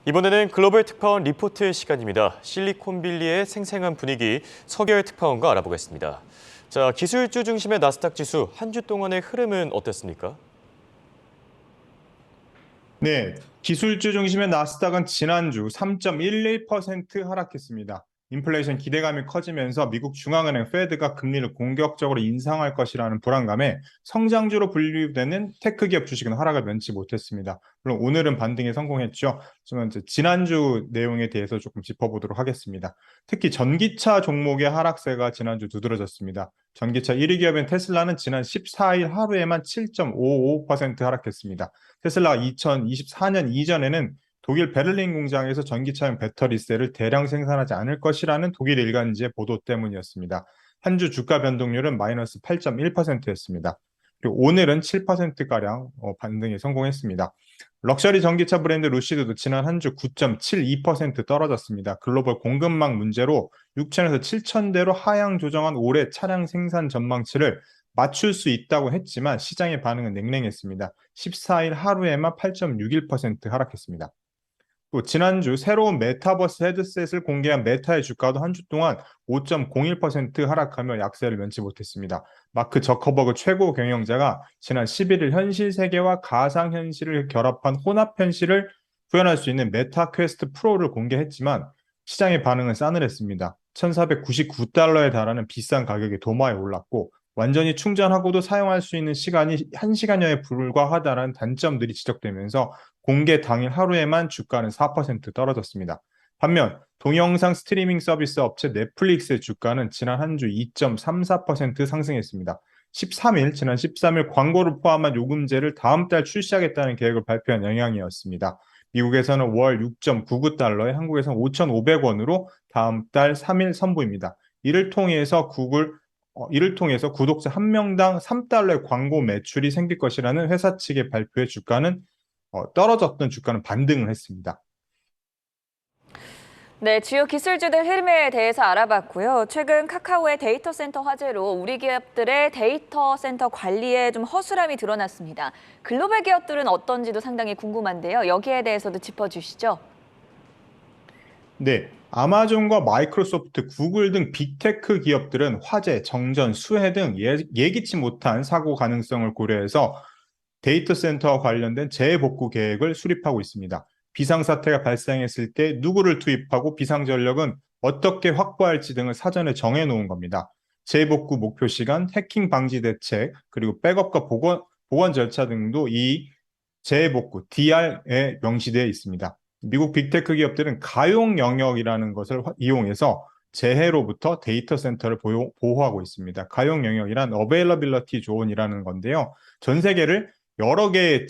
이번에는 글로벌 특파원 리포트 시간입니다. 실리콘밸리의 생생한 분위기 서결 특파원과 알아보겠습니다. 자, 기술주 중심의 나스닥 지수 한 주 동안의 흐름은 어땠습니까? 네, 기술주 중심의 나스닥은 지난주 3.11% 하락했습니다. 인플레이션 기대감이 커지면서 미국 중앙은행 페드가 금리를 공격적으로 인상할 것이라는 불안감에 성장주로 분류되는 테크 기업 주식은 하락을 면치 못했습니다. 물론 오늘은 반등에 성공했죠. 하지만 이제 지난주 내용에 대해서 조금 짚어보도록 하겠습니다. 특히 전기차 종목의 하락세가 지난주 두드러졌습니다. 전기차 1위 기업인 테슬라는 지난 14일 하루에만 7.55% 하락했습니다. 테슬라가 2024년 이전에는 독일 베를린 공장에서 전기차용 배터리셀을 대량 생산하지 않을 것이라는 독일 일간지의 보도 때문이었습니다. 한 주 주가 변동률은 마이너스 8.1%였습니다. 그리고 오늘은 7%가량 반등에 성공했습니다. 럭셔리 전기차 브랜드 루시드도 지난 한 주 9.72% 떨어졌습니다. 글로벌 공급망 문제로 6천에서 7천 대로 하향 조정한 올해 차량 생산 전망치를 맞출 수 있다고 했지만 시장의 반응은 냉랭했습니다. 14일 하루에만 8.61% 하락했습니다. 또 지난주 새로운 메타버스 헤드셋을 공개한 메타의 주가도 한 주 동안 5.01% 하락하며 약세를 면치 못했습니다. 마크 저커버그 최고 경영자가 지난 11일 현실 세계와 가상 현실을 결합한 혼합 현실을 구현할 수 있는 메타 퀘스트 프로를 공개했지만 시장의 반응은 싸늘했습니다. 1,499달러에 달하는 비싼 가격에 도마에 올랐고 완전히 충전하고도 사용할 수 있는 시간이 1시간여에 불과하다는 단점들이 지적되면서 공개 당일 하루에만 주가는 4% 떨어졌습니다. 반면 동영상 스트리밍 서비스 업체 넷플릭스의 주가는 지난 한 주 2.34% 상승했습니다. 지난 13일 광고를 포함한 요금제를 다음 달 출시하겠다는 계획을 발표한 영향이었습니다. 미국에서는 월 6.99달러에 한국에서는 5,500원으로 다음 달 3일 선보입니다. 이를 통해서 구독자 한 명당 3달러의 광고 매출이 생길 것이라는 회사 측의 발표에 주가는 떨어졌던 주가는 반등을 했습니다. 네, 주요 기술주들 흐름에 대해서 알아봤고요. 최근 카카오의 데이터 센터 화재로 우리 기업들의 데이터 센터 관리에 좀 허술함이 드러났습니다. 글로벌 기업들은 어떤지도 상당히 궁금한데요. 여기에 대해서도 짚어주시죠. 네, 아마존과 마이크로소프트, 구글 등 빅테크 기업들은 화재, 정전, 수해 등 예기치 못한 사고 가능성을 고려해서 데이터 센터와 관련된 재복구 계획을 수립하고 있습니다. 비상사태가 발생했을 때 누구를 투입하고 비상전력은 어떻게 확보할지 등을 사전에 정해놓은 겁니다. 재복구 목표 시간, 해킹 방지 대책, 그리고 백업과 보건 절차 등도 이 재복구, DR에 명시되어 있습니다. 미국 빅테크 기업들은 가용 영역이라는 것을 이용해서 재해로부터 데이터 센터를 보호하고 있습니다. 가용 영역이란 availability zone이라는 건데요. 전 세계를 여러 개의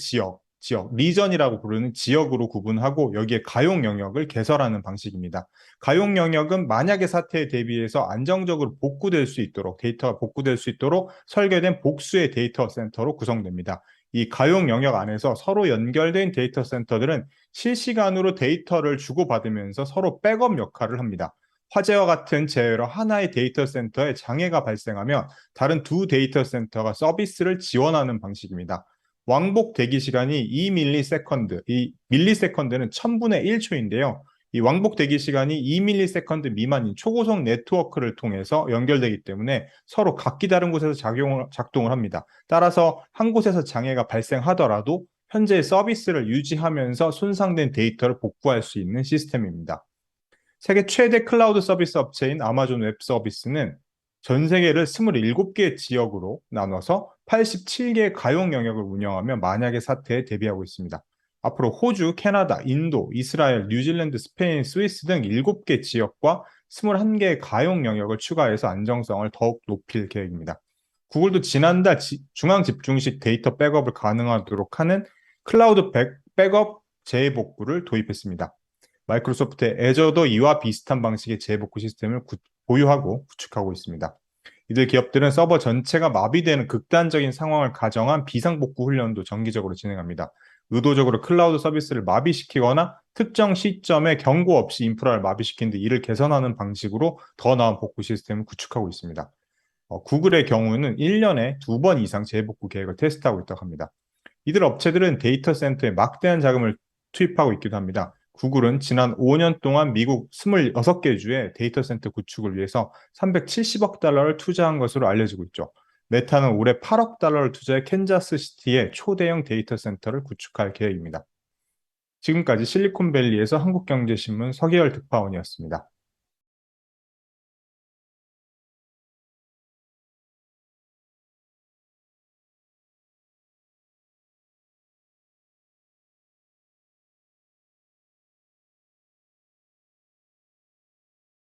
리전이라고 부르는 지역으로 구분하고 여기에 가용 영역을 개설하는 방식입니다. 가용 영역은 만약의 사태에 대비해서 안정적으로 복구될 수 있도록 데이터가 복구될 수 있도록 설계된 복수의 데이터 센터로 구성됩니다. 이 가용 영역 안에서 서로 연결된 데이터 센터들은 실시간으로 데이터를 주고받으면서 서로 백업 역할을 합니다. 화재와 같은 재해로 하나의 데이터 센터에 장애가 발생하면 다른 두 데이터 센터가 서비스를 지원하는 방식입니다. 왕복 대기 시간이 2ms, 이 밀리세컨드는 1000분의 1초인데요. 이 왕복 대기 시간이 2ms 미만인 초고속 네트워크를 통해서 연결되기 때문에 서로 각기 다른 곳에서 작동을 합니다. 따라서 한 곳에서 장애가 발생하더라도 현재의 서비스를 유지하면서 손상된 데이터를 복구할 수 있는 시스템입니다. 세계 최대 클라우드 서비스 업체인 아마존 웹 서비스는 전 세계를 27개의 지역으로 나눠서 87개의 가용 영역을 운영하며 만약의 사태에 대비하고 있습니다. 앞으로 호주, 캐나다, 인도, 이스라엘, 뉴질랜드, 스페인, 스위스 등 7개 지역과 21개의 가용 영역을 추가해서 안정성을 더욱 높일 계획입니다. 구글도 지난달 중앙 집중식 데이터 백업을 가능하도록 하는 클라우드 백업 재복구를 도입했습니다. 마이크로소프트의 애저도 이와 비슷한 방식의 재복구 시스템을 보유하고 구축하고 있습니다. 이들 기업들은 서버 전체가 마비되는 극단적인 상황을 가정한 비상복구 훈련도 정기적으로 진행합니다. 의도적으로 클라우드 서비스를 마비시키거나 특정 시점에 경고 없이 인프라를 마비시킨 뒤 이를 개선하는 방식으로 더 나은 복구 시스템을 구축하고 있습니다. 구글의 경우는 1년에 2번 이상 재복구 계획을 테스트하고 있다고 합니다. 이들 업체들은 데이터 센터에 막대한 자금을 투입하고 있기도 합니다. 구글은 지난 5년 동안 미국 26개 주에 데이터 센터 구축을 위해서 370억 달러를 투자한 것으로 알려지고 있죠. 메타는 올해 8억 달러를 투자해 캔자스 시티에 초대형 데이터 센터를 구축할 계획입니다. 지금까지 실리콘밸리에서 한국경제신문 서기열 특파원이었습니다.